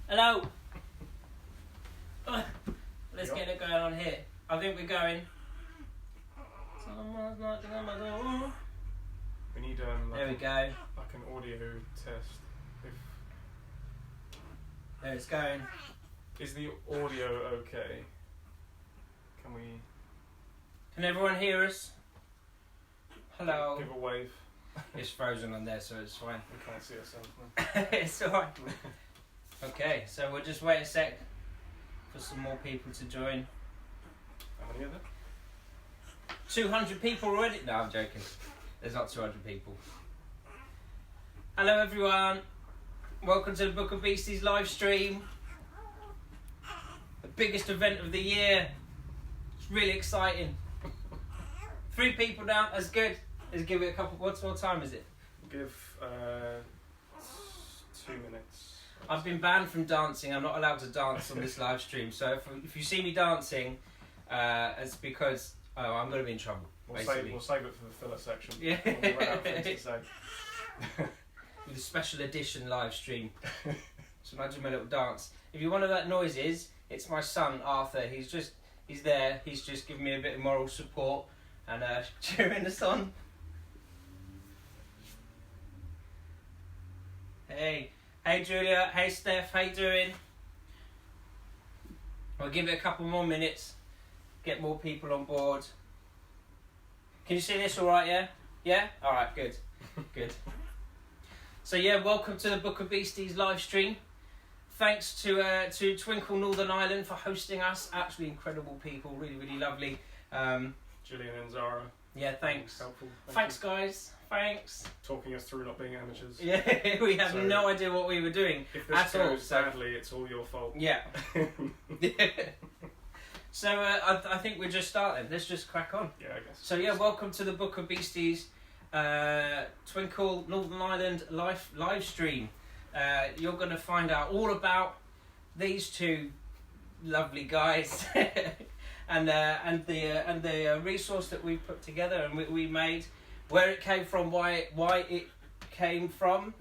Hello. Let's get it going on here. I think we're going. Someone's knocking on my door. We need there we go. Like an audio test. There it's going. Is the audio okay? Can we? Can everyone hear us? Hello. Give a wave. It's frozen on there, so it's fine. We can't see ourselves now. It's alright. Okay, so we'll just wait a sec for some more people to join. How many are there? 200 people already? No, I'm joking. There's not 200 people. Hello everyone. Welcome to the Book of Beasties live stream. The biggest event of the year. It's really exciting. 3 people now, that's good. Let's give it a couple. What time is it? Give 2 minutes. I've been banned from dancing. I'm not allowed to dance on this live stream. So if you see me dancing, it's because I'm going to be in trouble. We'll save it for the filler section. Yeah. When we run out of things to say. With a special edition live stream. So imagine my little dance. If you wonder what that noise is, it's my son Arthur. He's there. He's just giving me a bit of moral support and cheering us on. Hey Julia, hey Steph, how you doing? We'll give it a couple more minutes, get more people on board. Can you see this alright, yeah? Yeah? Alright, good. Good. So yeah, welcome to the Book of Beasties live stream. Thanks to Twinkl Northern Ireland for hosting us. Absolutely incredible people, really, really lovely. Gillian and Zara. Yeah, thanks. Helpful. Thanks guys. Thanks. Talking us through not being amateurs. Yeah, we have no idea what we were doing if this at goes all. Badly, it's all your fault. Yeah. So I think we're just starting. Let's just crack on. Yeah, I guess. So yeah, welcome to the Book of Beasties, Twinkl Northern Ireland live stream. You're going to find out all about these 2 lovely guys and the resource that we put together and we made. Where it came from, why it came from,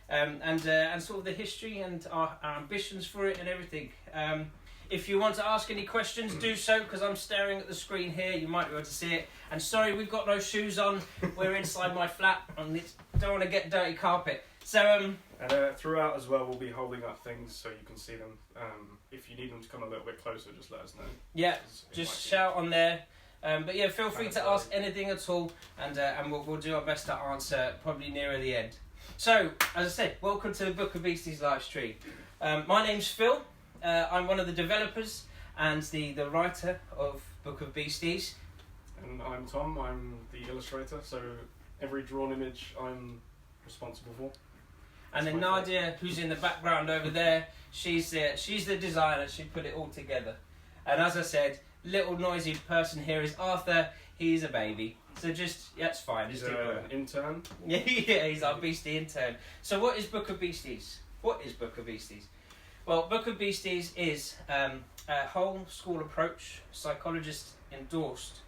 and sort of the history and our ambitions for it and everything. If you want to ask any questions, do so, because I'm staring at the screen here. You might be able to see it. And sorry, we've got no shoes on. We're inside my flat, and don't want to get dirty carpet. So and throughout as well, we'll be holding up things so you can see them. If you need them to come a little bit closer, just let us know. Yeah, just shout on there. But yeah, feel free to ask anything at all, and we'll do our best to answer probably nearer the end. So, as I said, welcome to the Book of Beasties live stream. My name's Phil. I'm one of the developers and the writer of Book of Beasties. And I'm Tom. I'm the illustrator. So every drawn image I'm responsible for. And then Nadia, who's in the background over there, she's the designer. She put it all together. And as I said, little noisy person here is Arthur. He's a baby, so it's fine. He's an intern. Yeah, he's our beastie intern. So what is Book of Beasties? What is Book of Beasties? Well, Book of Beasties is a whole school approach, psychologist endorsed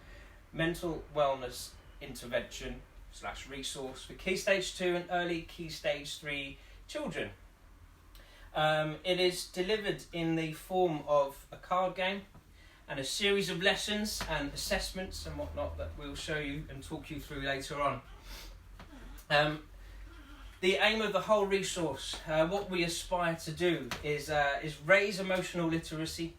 mental wellness intervention / resource for Key Stage 2 and early Key Stage 3 children. It is delivered in the form of a card game and a series of lessons and assessments and whatnot that we'll show you and talk you through later on. The aim of the whole resource, what we aspire to do is raise emotional literacy,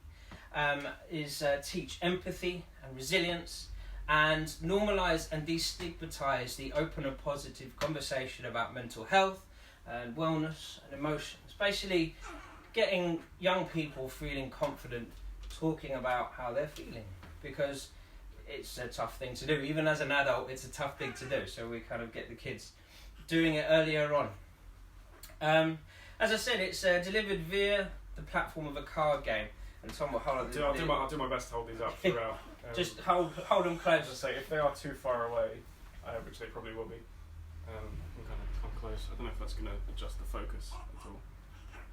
teach empathy and resilience, and normalise and destigmatise the open and positive conversation about mental health and wellness and emotions. Basically, getting young people feeling confident talking about how they're feeling, because it's a tough thing to do. Even as an adult, it's a tough thing to do. So we kind of get the kids doing it earlier on. As I said, it's delivered via the platform of a card game. And Tom will hold it. I'll do my best to hold these up throughout. Just hold them close. As I say, if they are too far away, which they probably will be, I'm kind of come close. I don't know if that's going to adjust the focus at all.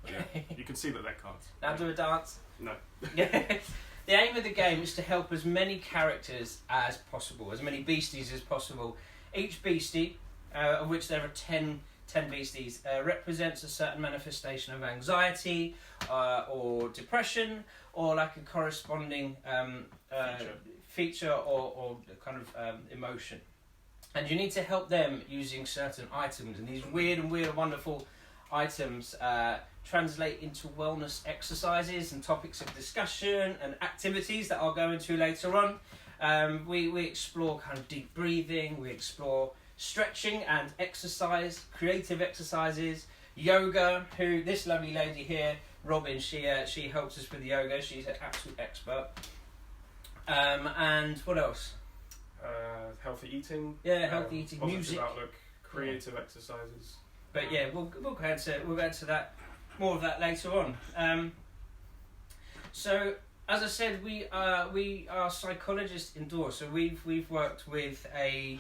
But yeah, you can see that they're cards. Now do a dance. No. The aim of the game is to help as many characters as possible, as many beasties as possible. Each beastie, of which there are 10 10 Beasties represents a certain manifestation of anxiety or depression, or like a corresponding feature or kind of emotion. And you need to help them using certain items, and these weird and wonderful items translate into wellness exercises and topics of discussion and activities that I'll go into later on. We explore kind of deep breathing, we explore stretching and exercise, creative exercises, yoga. Who this lovely lady here, Robin, she helps us with yoga. She's an absolute expert. And what else? Healthy eating. Yeah, healthy eating, positive music, outlook, creative exercises. But yeah, we'll go into that, more of that later on. So as I said, we are psychologists indoors. So we've worked with a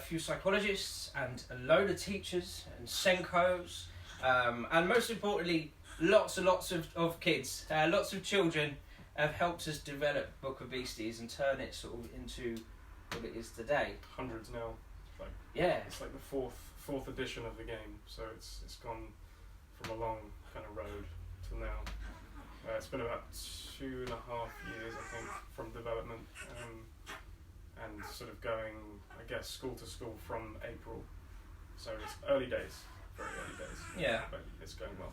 few psychologists and a load of teachers and Senkos, and most importantly, lots and lots of kids, lots of children have helped us develop Book of Beasties and turn it sort of into what it is today. Hundreds now. It's like the fourth edition of the game, so it's gone from a long kind of road to now. It's been about 2.5 years, I think, from development, and sort of going, I guess, school to school from April. So it's early days, very early days. Yeah. But it's going well.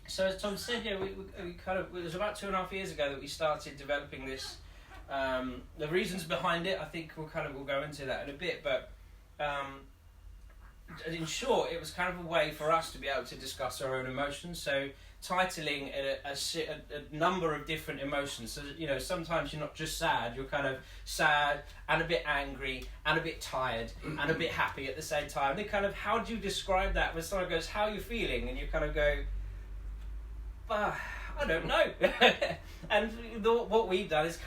So as Tom said, yeah, we it was about 2.5 years ago that we started developing this. The reasons behind it, I think we'll go into that in a bit, but in short, it was kind of a way for us to be able to discuss our own emotions. So titling a number of different emotions. So sometimes you're not just sad; you're kind of sad and a bit angry and a bit tired and a bit happy at the same time. And kind of, how do you describe that when someone goes, "How are you feeling?" and you kind of go, I don't know. And what we've done is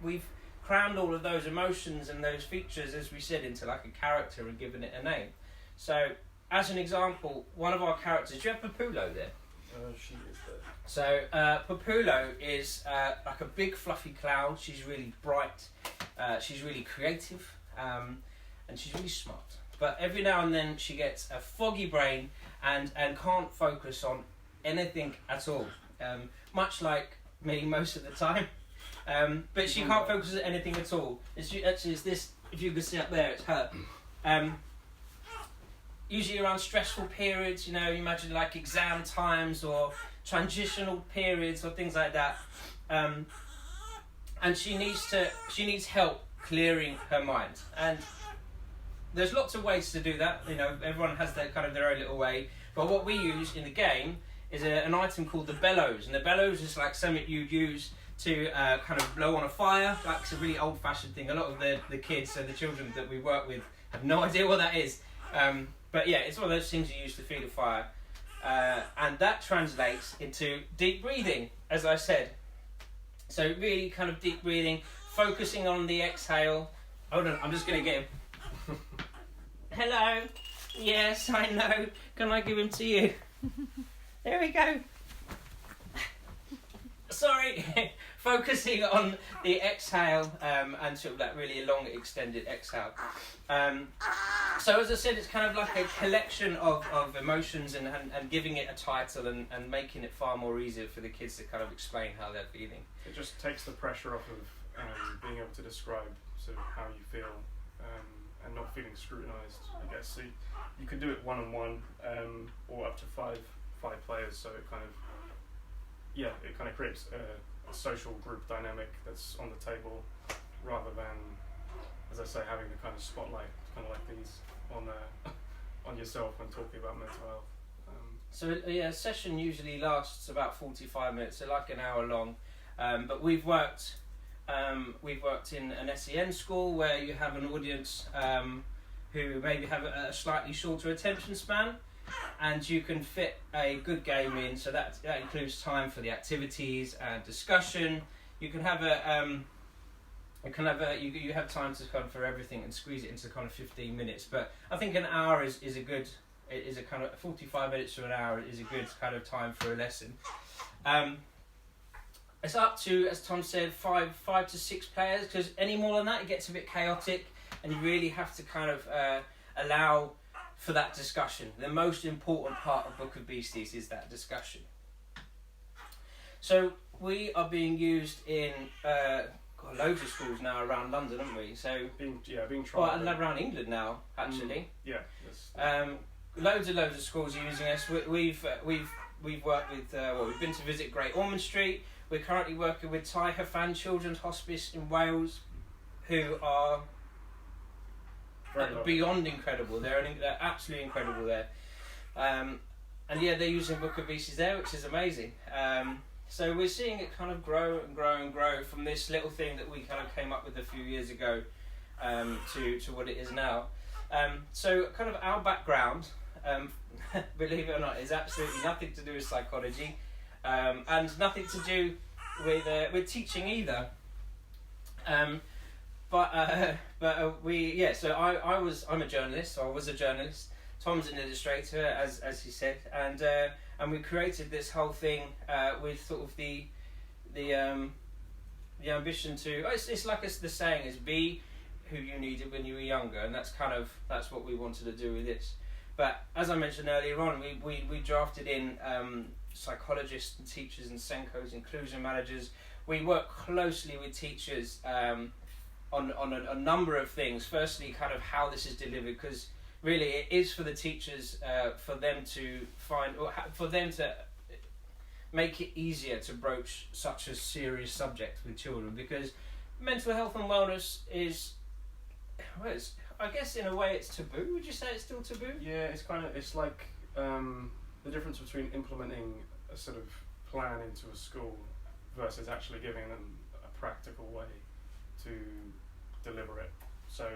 we've crammed all of those emotions and those features, as we said, into like a character and given it a name. So, as an example, one of our characters, do you have Papulo there? She is there. So, Papulo is like a big fluffy cloud. She's really bright, she's really creative, and she's really smart. But every now and then she gets a foggy brain and can't focus on anything at all, much like me most of the time. But she can't focus on anything at all. It's this, if you can see up there, it's her. Usually around stressful periods, you imagine like exam times or transitional periods or things like that. And she needs help clearing her mind. And there's lots of ways to do that. Everyone has their own little way. But what we use in the game is an item called the bellows, and the bellows is like something you'd use to kind of blow on a fire. Like, it's a really old-fashioned thing. A lot of the kids and the children that we work with have no idea what that is. But yeah, it's one of those things you use to feed a fire, and that translates into deep breathing, as I said. So really kind of deep breathing, focusing on the exhale. Hold on, I'm just going to get him. Hello. Yes, I know. Can I give him to you? There we go. Sorry. Focusing on the exhale, and sort of that really long extended exhale. So as I said, it's kind of like a collection of emotions and giving it a title and making it far more easier for the kids to kind of explain how they're feeling. It just takes the pressure off of being able to describe sort of how you feel, and not feeling scrutinised, I guess. So you can do it one-on-one, or up to five players, so it kind of creates a social group dynamic that's on the table, rather than, as I say, having the kind of spotlight, kind of like these, on yourself when talking about mental health. So a session usually lasts about 45 minutes, so like an hour long. But we've worked in an SEN school where you have an audience who maybe have a slightly shorter attention span, and you can fit a good game in. So that includes time for the activities and discussion. You can have you have time to kind of for everything and squeeze it into kind of 15 minutes. But I think an hour is a kind of 45 minutes to an hour is a good kind of time for a lesson. It's up to, as Tom said, 5 to 6 players, because any more than that it gets a bit chaotic, and you really have to kind of allow for that discussion. The most important part of Book of Beasties is that discussion. So we are being used in loads of schools now around London, aren't we? So being tried. Well, around England now, actually. Yeah. Loads of schools are using us. We've worked with. We've been to visit Great Ormond Street. We're currently working with Tai Hafan Children's Hospice in Wales, who are beyond incredible. They're absolutely incredible there. And yeah, they're using Book of Beasties there, which is amazing. So we're seeing it kind of grow and grow and grow from this little thing that we kind of came up with a few years ago to what it is now. So kind of our background, believe it or not, is absolutely nothing to do with psychology, and nothing to do with teaching either. So I'm a journalist. So I was a journalist. Tom's an illustrator, as he said, and we created this whole thing with sort of the ambition to. It's like the saying is, be who you needed when you were younger, and that's what we wanted to do with this. But as I mentioned earlier on, we drafted in psychologists and teachers and Senkos, inclusion managers. We work closely with teachers on a number of things. Firstly, kind of how this is delivered, because really it is for the teachers, for them to find, or for them to make it easier to broach such a serious subject with children, because mental health and wellness is, well, I guess in a way it's taboo. Would you say it's still taboo? Yeah, it's like the difference between implementing a sort of plan into a school versus actually giving them a practical way to deliver it. So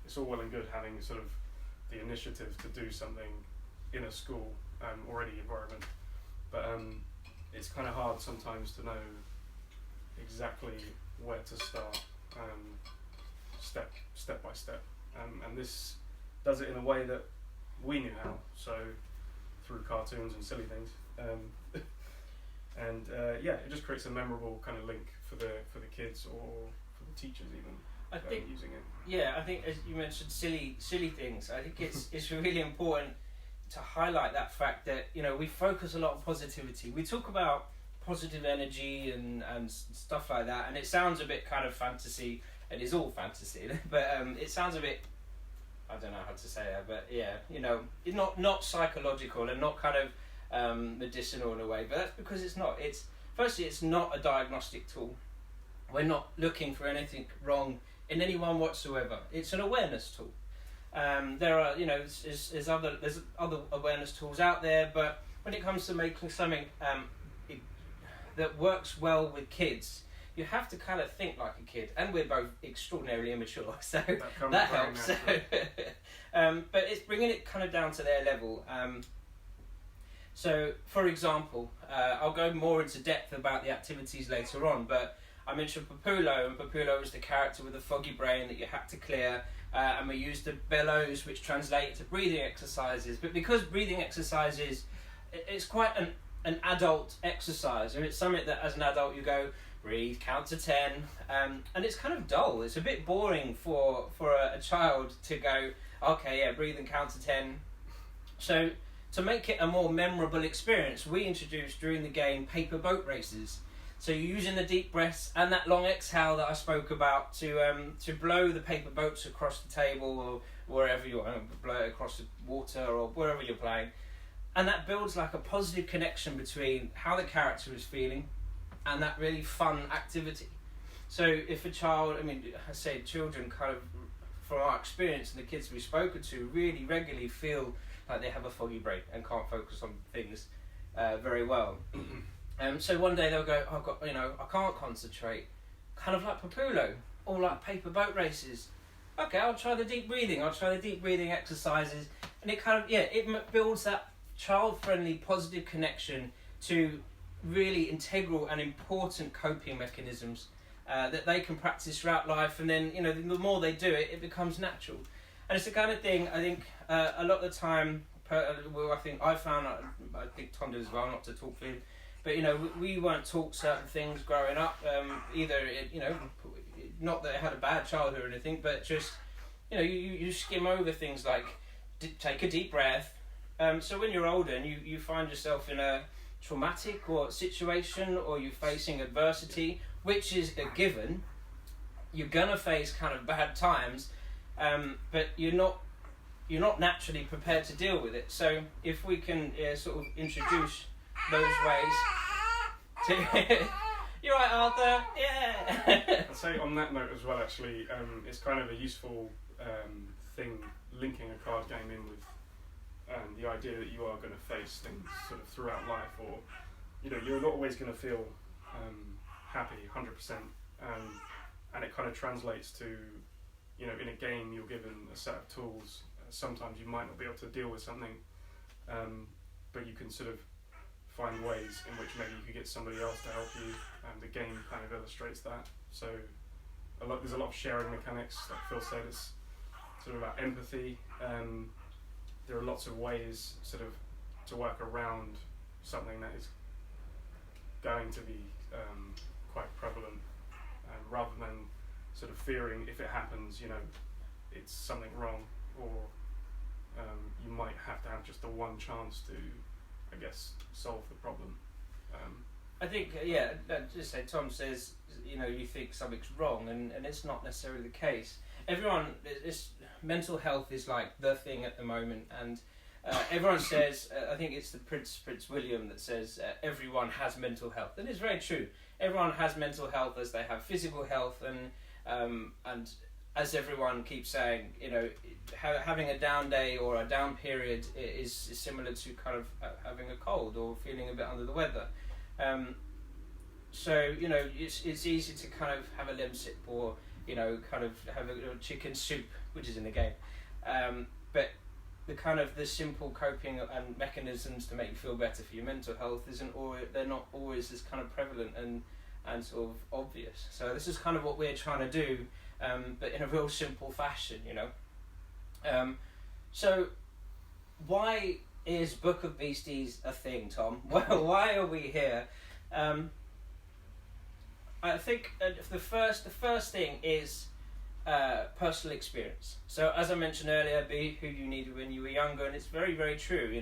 it's all well and good having sort of the initiative to do something in a school already environment, but it's kind of hard sometimes to know exactly where to start, step by step, and this does it in a way that we knew how, so through cartoons and silly things, it just creates a memorable kind of link for the kids or for the teachers even. I think using it. Yeah, I think as you mentioned, silly things. I think it's really important to highlight that fact that we focus a lot on positivity. We talk about positive energy and stuff like that, and it sounds a bit kind of fantasy. It is all fantasy, but it sounds a bit, I don't know how to say that, but yeah, it's not psychological and not kind of medicinal in a way. But that's because it's not. It's not a diagnostic tool. We're not looking for anything wrong in anyone whatsoever. It's an awareness tool. There are, there's other awareness tools out there, but when it comes to making something that works well with kids, you have to kind of think like a kid, and we're both extraordinarily immature, so that helps. But it's bringing it kind of down to their level. So, for example, I'll go more into depth about the activities later on, but I mentioned Papulo, and Papulo is the character with a foggy brain that you had to clear, and we used the bellows, which translate to breathing exercises. But because breathing exercises, it's quite an adult exercise, and it's something that as an adult you go, breathe, count to 10, and it's kind of dull. It's a bit boring for a child to go, okay, yeah, breathe and count to 10. So to make it a more memorable experience, we introduced during the game paper boat races. So you're using the deep breaths and that long exhale that I spoke about to blow the paper boats across the table or wherever you want to blow it across the water or wherever you're playing. And that builds like a positive connection between how the character is feeling and that really fun activity. So if a child, I say children kind of, from our experience and the kids we've spoken to, really regularly feel like they have a foggy brain and can't focus on things very well. So one day they'll go, I can't concentrate, kind of like Papulo, or like paper boat races. Okay, I'll try the deep breathing. I'll try the deep breathing exercises, and it kind of it builds that child-friendly, positive connection to really integral and important coping mechanisms that they can practice throughout life. And then the more they do it, it becomes natural. And it's the kind of thing I think a lot of the time. I think Tom did as well, not to talk for him. But we weren't taught certain things growing up. Either not that I had a bad childhood or anything, but just you skim over things like take a deep breath. So when you're older and you find yourself in a traumatic or situation, or you're facing adversity, which is a given, you're gonna face kind of bad times, but you're not naturally prepared to deal with it. So if we can sort of introduce those ways to you're right, Arthur. Yeah. I'd say on that note as well, actually, it's kind of a useful thing linking a card game in with the idea that you are going to face things sort of throughout life, or you're not always going to feel happy 100%, and it kind of translates to in a game you're given a set of tools. Sometimes you might not be able to deal with something, but you can sort of find ways in which maybe you could get somebody else to help you, and the game kind of illustrates that. So there's a lot of sharing mechanics, like Phil said. It's sort of about empathy. There are lots of ways sort of to work around something that is going to be quite prevalent, rather than sort of fearing if it happens, it's something wrong, or you might have to have just the one chance to, I guess, solve the problem. I think, just say, Tom says, you think something's wrong, and it's not necessarily the case. Mental health is like the thing at the moment, and everyone says, I think it's the Prince William that says, everyone has mental health, and it's very true. Everyone has mental health as they have physical health, and as everyone keeps saying, having a down day or a down period is similar to kind of having a cold or feeling a bit under the weather. So it's easy to kind of have a lemsip, or kind of have a chicken soup, which is in the game. But the simple coping and mechanisms to make you feel better for your mental health they're not always as kind of prevalent and sort of obvious. So this is kind of what we're trying to do, but in a real simple fashion, So why is Book of Beasties a thing, Tom? Well, why are we here? I think the first thing is personal experience. So as I mentioned earlier, be who you needed when you were younger, and it's very, very true.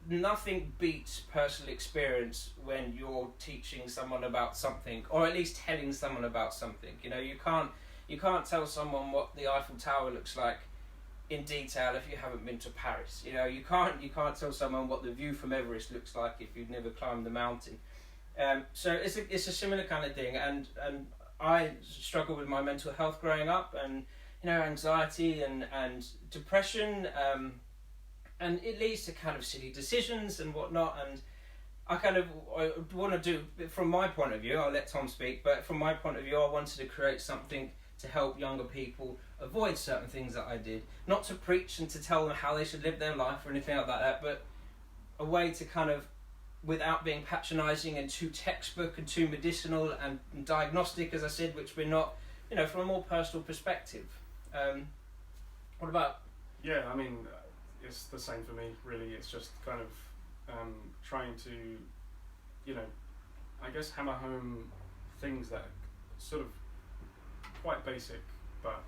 Nothing beats personal experience when you're teaching someone about something, or at least telling someone about something. You can't tell someone what the Eiffel Tower looks like in detail if you haven't been to Paris. You can't tell someone what the view from Everest looks like if you've never climbed the mountain. So it's a similar kind of thing, and I struggled with my mental health growing up, and anxiety and depression, and it leads to kind of silly decisions and whatnot. And I want to do, from my point of view, I'll let Tom speak, but from my point of view, I wanted to create something to help younger people avoid certain things that I did. Not to preach and to tell them how they should live their life or anything like that, but a way to kind of, without being patronising and too textbook and too medicinal and diagnostic, as I said, which we're not, from a more personal perspective. What about? Yeah, I mean, it's the same for me, really. It's just kind of trying to, I guess, hammer home things that are sort of quite basic, but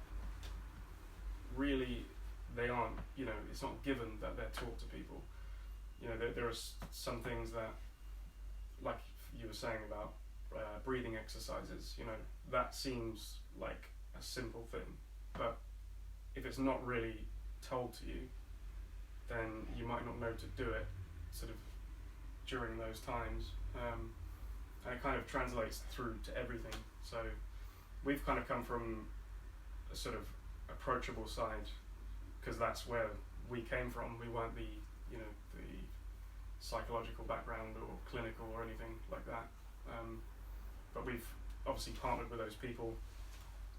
really they aren't, it's not given that they're taught to people. There are some things that, like you were saying about breathing exercises, that seems like a simple thing, but if it's not really told to you, then you might not know to do it sort of during those times, and it kind of translates through to everything. So we've kind of come from a sort of approachable side, because that's where we came from. We weren't the psychological background or clinical or anything like that, but we've obviously partnered with those people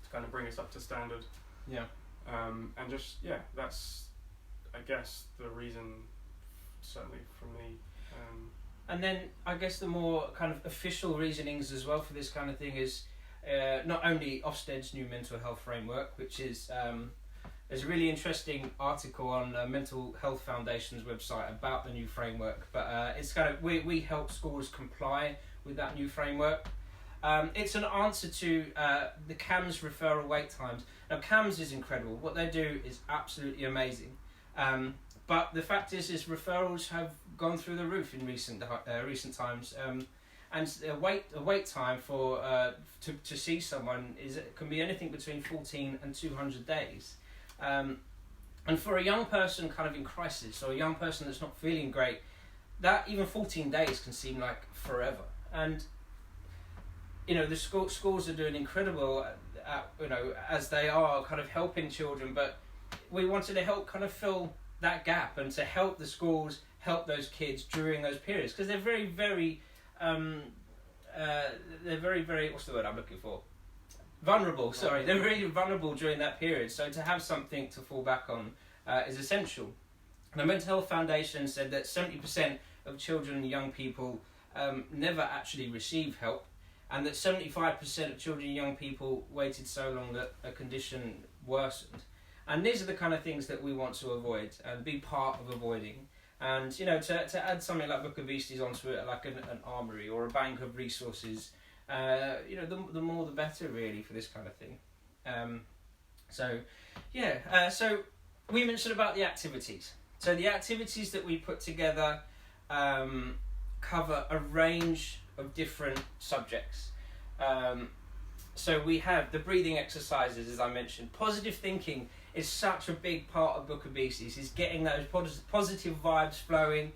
to kind of bring us up to standard. And just that's, I guess, the reason, certainly for me. And then I guess the more kind of official reasonings as well for this kind of thing is not only Ofsted's new mental health framework, which is there's a really interesting article on Mental Health Foundation's website about the new framework, but it's kind of we help schools comply with that new framework. It's an answer to the CAMS referral wait times. Now, CAMS is incredible. What they do is absolutely amazing. But the fact is referrals have gone through the roof in recent times. And a wait time for to see someone can be anything between 14 and 200 days. And for a young person kind of in crisis, or a young person that's not feeling great, that even 14 days can seem like forever. And the schools are doing incredible, as they are kind of helping children. But we wanted to help kind of fill that gap and to help the schools help those kids during those periods, because they're very, very what's the word I'm looking for? Vulnerable. Sorry, they're really vulnerable during that period. So to have something to fall back on is essential. And the Mental Health Foundation said that 70% of children and young people never actually receive help, and that 75% of children and young people waited so long that a condition worsened. And these are the kind of things that we want to avoid and be part of avoiding. And to add something like Book of Beasties onto it, like an armoury or a bank of resources, the more the better, really, for this kind of thing. So we mentioned about the activities. So the activities that we put together cover a range of different subjects. So we have the breathing exercises, as I mentioned. Positive thinking is such a big part of Book of Beasties. Is getting those positive vibes flowing.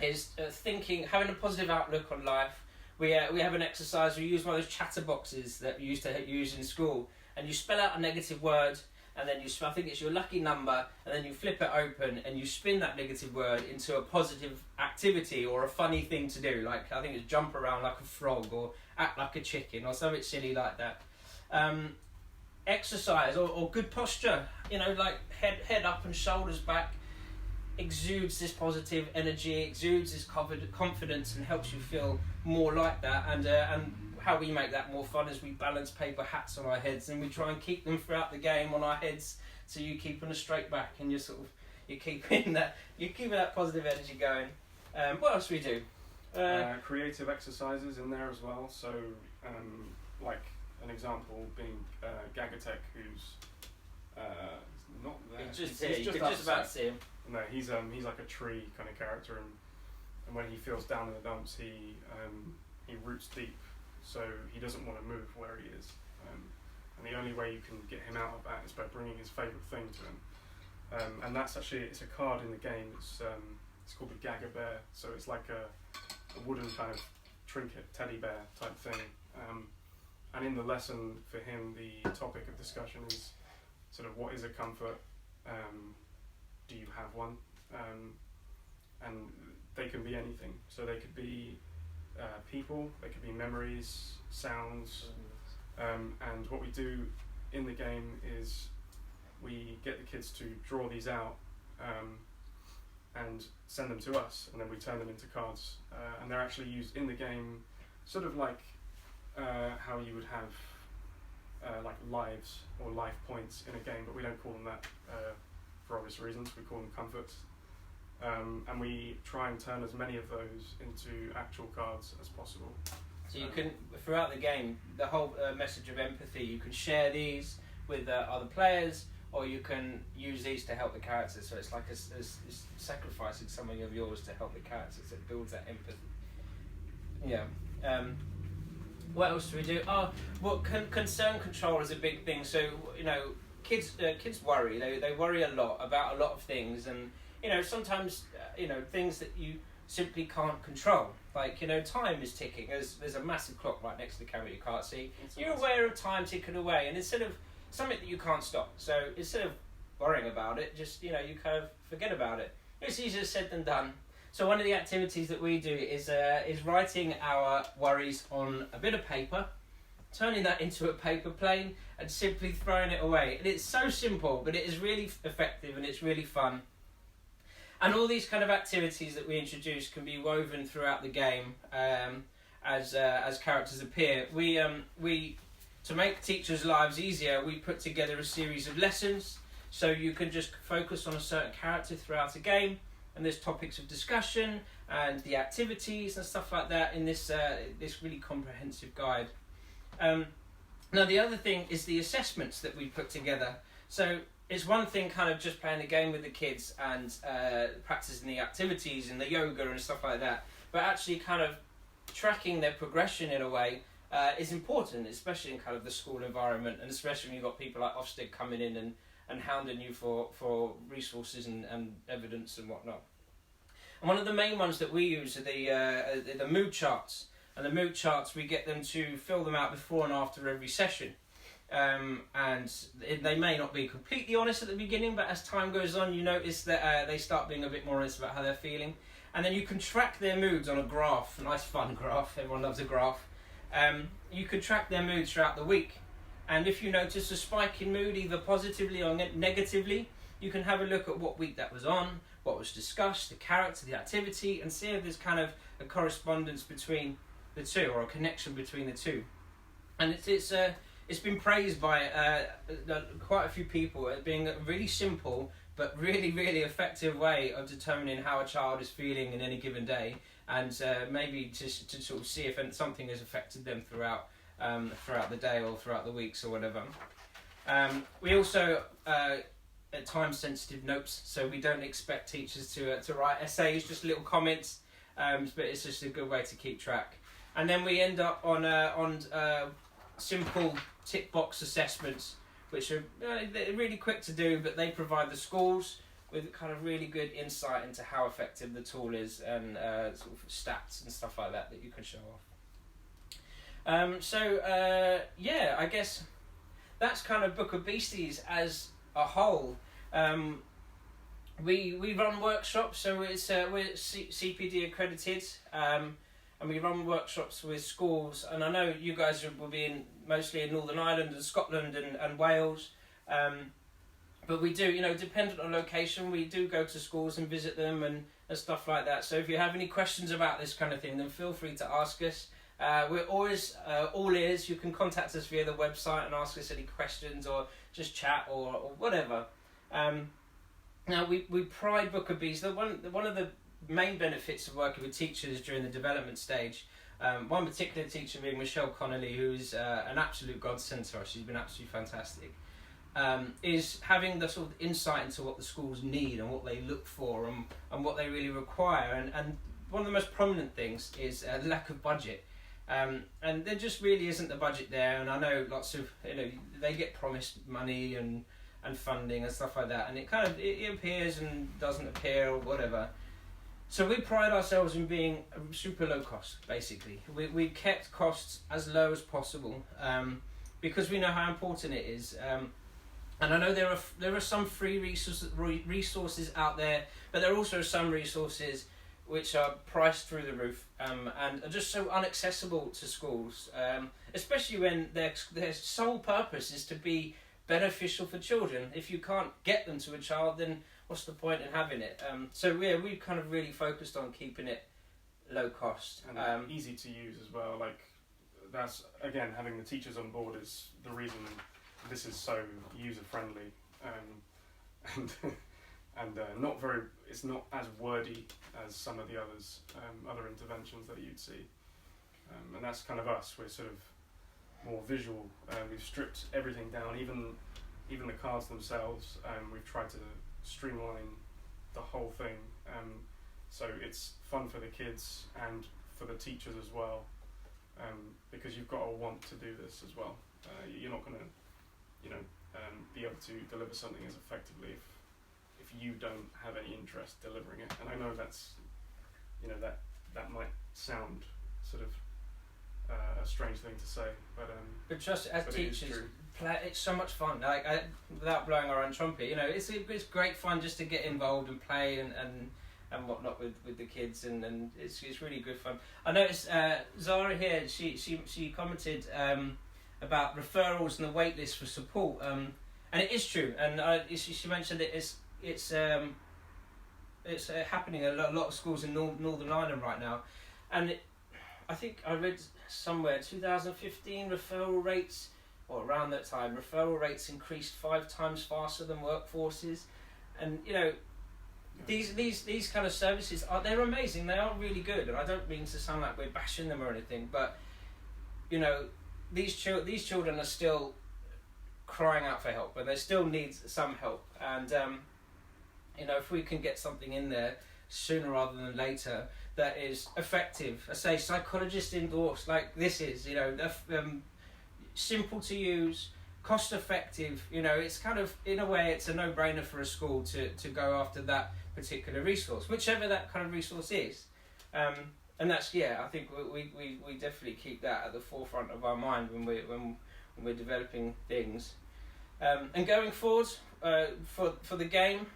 Is thinking, having a positive outlook on life. We have an exercise. We use one of those chatter boxes that we used to use in school, and you spell out a negative word, and then I think it's your lucky number, and then you flip it open and you spin that negative word into a positive activity or a funny thing to do. Like, I think it's jump around like a frog or act like a chicken or something silly like that. Exercise or good posture, like head up and shoulders back, exudes this positive energy, exudes this confidence, and helps you feel more like that. And how we make that more fun is we balance paper hats on our heads, and we try and keep them throughout the game on our heads, so you keeping a straight back and you're keeping that positive energy going. What else we do? Creative exercises in there as well. So like an example being Gagatech, who's not there. He's just here. You could just about see him. No, he's like a tree kind of character, and when he feels down in the dumps, he roots deep. So he doesn't want to move where he is, and the only way you can get him out of that is by bringing his favourite thing to him, and that's actually, it's a card in the game. It's called the Gaga Bear. So it's like a wooden kind of trinket teddy bear type thing, and in the lesson for him, the topic of discussion is sort of what is a comfort. Do you have one? And they can be anything. So they could be people, they could be memories, sounds, and what we do in the game is we get the kids to draw these out and send them to us, and then we turn them into cards, and they're actually used in the game, sort of like how you would have like lives or life points in a game, but we don't call them that for obvious reasons. We call them comforts. And we try and turn as many of those into actual cards as possible. So you can, throughout the game, the whole message of empathy, you can share these with other players, or you can use these to help the characters. So it's like it's sacrificing something of yours to help the characters. It builds that empathy. Yeah. What else do we do? Concern control is a big thing. So, kids worry. They worry a lot about a lot of things, and sometimes, things that you simply can't control. Like, time is ticking. There's a massive clock right next to the camera you can't see. You're aware of time ticking away, and it's sort of something that you can't stop. So instead of worrying about it, just, you kind of forget about it. It's easier said than done. So one of the activities that we do is writing our worries on a bit of paper, turning that into a paper plane, and simply throwing it away. And it's so simple, but it is really effective and it's really fun. And all these kind of activities that we introduce can be woven throughout the game as characters appear. We to make teachers' lives easier, we put together a series of lessons, so you can just focus on a certain character throughout a game, and there's topics of discussion and the activities and stuff like that in this this really comprehensive guide. Now the other thing is the assessments that we put together. So it's one thing kind of just playing the game with the kids and practicing the activities and the yoga and stuff like that, but actually kind of tracking their progression in a way is important, especially in kind of the school environment, and especially when you've got people like Ofsted coming in and hounding you for resources and evidence and whatnot. And one of the main ones that we use are the mood charts. And the mood charts, we get them to fill them out before and after every session. And they may not be completely honest at the beginning, but as time goes on, you notice that they start being a bit more honest about how they're feeling. And then you can track their moods on a graph, a nice fun graph, everyone loves a graph. You could track their moods throughout the week. And if you notice a spike in mood, either positively or negatively, you can have a look at what week that was on, what was discussed, the character, the activity, and see if there's kind of a correspondence between the two, or a connection between the two. And it's been praised by quite a few people as being a really simple but really, really effective way of determining how a child is feeling in any given day, and maybe to sort of see if something has affected them throughout the day or throughout the weeks or whatever. We also time-sensitive notes, so we don't expect teachers to write essays, just little comments, but it's just a good way to keep track. And then we end up on simple tick box assessments, which are they're really quick to do, but they provide the schools with kind of really good insight into how effective the tool is, and sort of stats and stuff like that you can show off. Yeah, I guess that's kind of Book of Beasties as a whole. We run workshops, so we're CPD accredited, and we run workshops with schools. And I know you guys will be mostly in Northern Ireland and Scotland and Wales, but we do, dependent on location, we do go to schools and visit them and stuff like that. So if you have any questions about this kind of thing, then feel free to ask us. We're always all ears. You can contact us via the website and ask us any questions, or just chat or whatever. Now we pride Book of Bees. One of the main benefits of working with teachers during the development stage, one particular teacher being Michelle Connolly, who's an absolute godsend to us. She's been absolutely fantastic. Is having the sort of insight into what the schools need and what they look for and what they really require. And one of the most prominent things is the lack of budget. And there just really isn't the budget there. And I know lots of, they get promised money and funding and stuff like that. And it kind of, it appears and doesn't appear or whatever. So we pride ourselves in being super low cost, basically. We kept costs as low as possible because we know how important it is. And I know there are some free resources out there, but there are also some resources which are priced through the roof and are just so inaccessible to schools, especially when their sole purpose is to be beneficial for children. If you can't get them to a child, then what's the point in having it? So we've kind of really focused on keeping it low cost. And easy to use as well. Like, that's, again, having the teachers on board is the reason this is so user-friendly. And it's not as wordy as some of the other interventions that you'd see. And that's kind of us. We're sort of more visual. We've stripped everything down, even the cards themselves. We've tried to streamline the whole thing, so it's fun for the kids and for the teachers as well, because you've got to want to do this as well. You're not going to, be able to deliver something as effectively if you don't have any interest delivering it. And I know that's, that might sound sort of a strange thing to say, but just as teachers, it's so much fun. Like, without blowing our own trumpet, it's great fun just to get involved and play and whatnot with the kids, and it's really good fun. I noticed Zara here. She commented about referrals and the wait list for support, and it is true. And she mentioned that it's happening at a lot of schools in Northern Ireland right now, and I think I read somewhere 2015 referral rates, or around that time, referral rates increased 5 times faster than workforces. And These kind of services they're amazing. They are really good, and I don't mean to sound like we're bashing them or anything, but you know, these children are still crying out for help, and they still need some help. And you know, if we can get something in there sooner rather than later that is effective, I say psychologist endorsed, like this is, you know, simple to use, cost effective. You know, it's kind of, in a way, it's a no-brainer for a school to go after that particular resource, whichever that kind of resource is. And that's, I think we definitely keep that at the forefront of our mind when we're developing things. And going forward, for the game,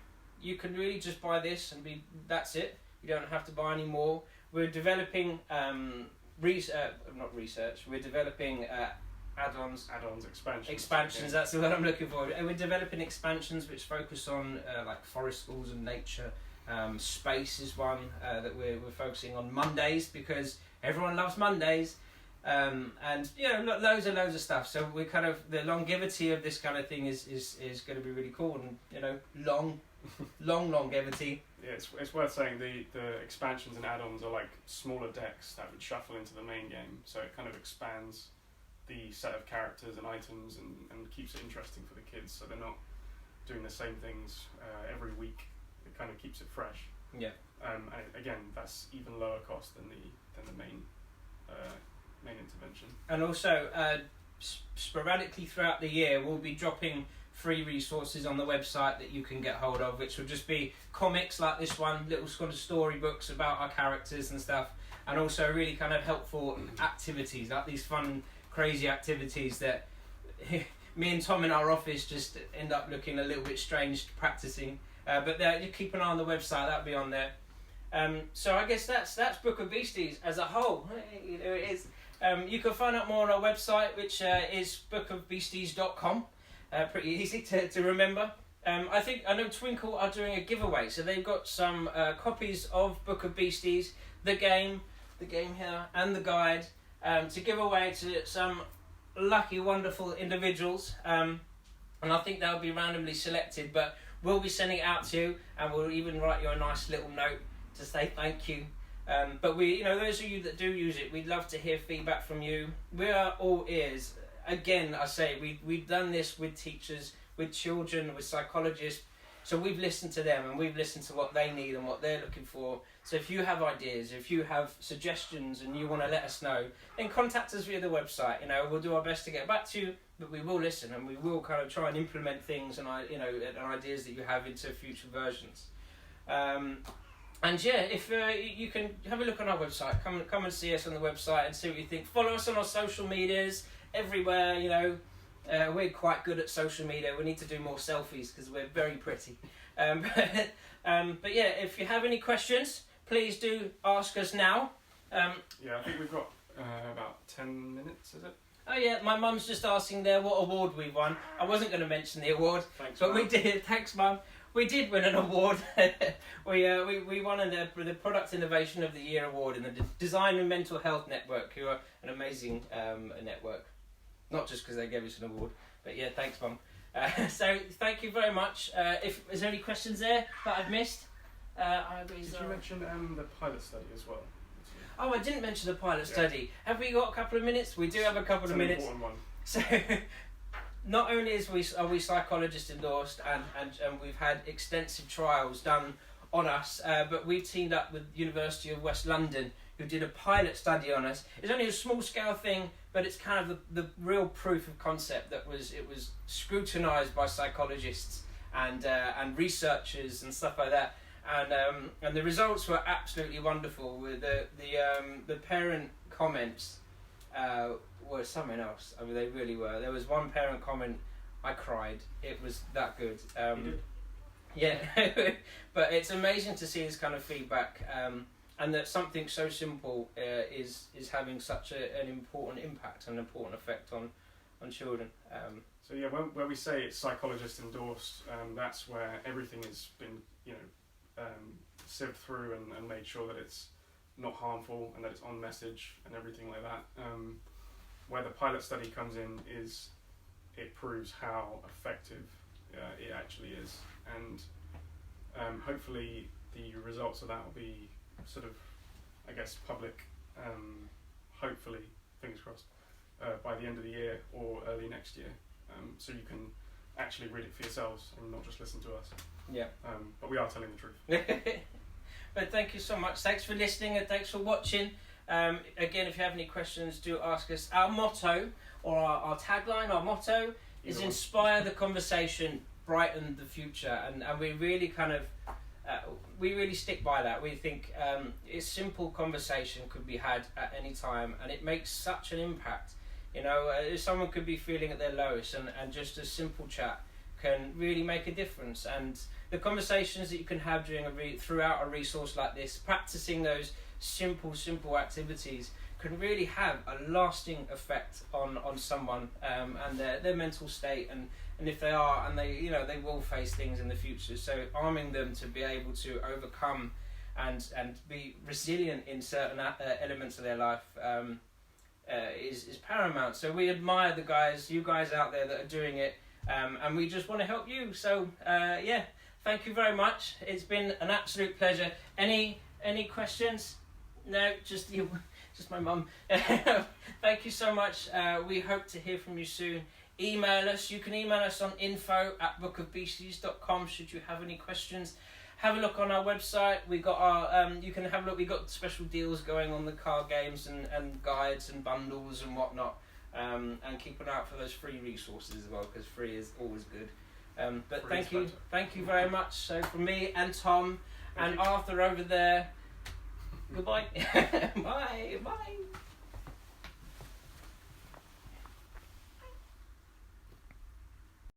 you can really just buy this and that's it. You don't have to buy any more. We're developing we're developing add-ons, expansions. That's the word I'm looking for. And we're developing expansions which focus on like forest schools and nature. Space is one that we're focusing on. Mondays, because everyone loves Mondays. And you know, loads of stuff. So we kind of, the longevity of this kind of thing is going to be really cool, and you know, long longevity. Yeah, it's worth saying the expansions and add-ons are like smaller decks that would shuffle into the main game, so it kind of expands the set of characters and items and keeps it interesting for the kids, so they're not doing the same things every week. It kind of keeps it fresh. Yeah. And again, that's even lower cost than the main intervention. And also, sporadically throughout the year, we'll be dropping free resources on the website that you can get hold of, which will just be comics like this one, little sort of storybooks about our characters and stuff, and also really kind of helpful activities, like these fun, crazy activities that me and Tom in our office just end up looking a little bit strange practicing. But you keep an eye on the website, that'll be on there. So I guess that's Book of Beasties as a whole. You know, it is. You can find out more on our website, which is bookofbeasties.com. Pretty easy to remember. I know Twinkl are doing a giveaway, so they've got some copies of Book of Beasties, the game here, and the guide to give away to some lucky, wonderful individuals. And I think they'll be randomly selected, but we'll be sending it out to you, and we'll even write you a nice little note to say thank you. But we, you know, those of you that do use it, we'd love to hear feedback from you. We are all ears. Again, I say, we've done this with teachers, with children, with psychologists, so we've listened to them and we've listened to what they need and what they're looking for. So if you have ideas, if you have suggestions and you want to let us know, then contact us via the website. You know, we'll do our best to get back to you, but we will listen and we will kind of try and implement things and ideas that you have into future versions. And yeah, if you can have a look on our website, come and see us on the website and see what you think. Follow us on our social medias. Everywhere, you know, we're quite good at social media. We need to do more selfies because we're very pretty. But yeah, if you have any questions, please do ask us now. I think we've got about 10 minutes, is it? Oh yeah, my mum's just asking there what award we won. I wasn't going to mention the award, Thanks, but Mum. We did. Thanks, Mum. We did win an award. we won the Product Innovation of the Year award in the Design and Mental Health Network, who are an amazing network. Not just because they gave us an award, but yeah, thanks, Mum. So thank you very much. If is there any questions there that I've missed? Did you mention the pilot study as well? Oh, I didn't mention the pilot study. Have we got a couple of minutes? We do have a couple of minutes. It's an important one. So, not only are we psychologist endorsed and we've had extensive trials done on us, but we've teamed up with University of West London, who did a pilot study on us. It's only a small scale thing, but it's kind of the real proof of concept that it was scrutinised by psychologists and researchers and stuff like that. And the results were absolutely wonderful. With the parent comments were something else. I mean, they really were. There was one parent comment, I cried. It was that good. You did? Yeah, but it's amazing to see this kind of feedback, and that something so simple is having such an important impact and an important effect on children. So yeah, when we say it's psychologist endorsed, that's where everything has been, sieved through and made sure that it's not harmful and that it's on message and everything like that. Where the pilot study comes in is it proves how effective it actually is, and hopefully the results of that will be sort of, I guess, public, hopefully, fingers crossed, by the end of the year or early next year, so you can actually read it for yourselves and not just listen to us. Yeah. But we are telling the truth. But thank you so much. Thanks for listening and thanks for watching. Again, if you have any questions, do ask us. Our motto, or our tagline, our motto is inspire the conversation, brighten the future. And we really kind of, we really stick by that. We think a simple conversation could be had at any time, and it makes such an impact. You know, someone could be feeling at their lowest, and just a simple chat can really make a difference. And the conversations that you can have throughout a resource like this, practicing those simple activities, can really have a lasting effect on someone and their mental state, and if they are, and they will face things in the future. So arming them to be able to overcome and be resilient in certain elements of their life is paramount. So we admire you guys out there that are doing it, and we just want to help you. So thank you very much. It's been an absolute pleasure. Any questions? No, just you, just my mum. Thank you so much. We hope to hear from you soon. Email us. You can email us on info@bookofbeasties.com should you have any questions. Have a look on our website. We got our you can have a look. We got special deals going on the card games and guides and bundles and whatnot. And keep an eye out for those free resources as well, because free is always good. But thank you very much. So from me and Tom and Arthur over there, goodbye. Bye.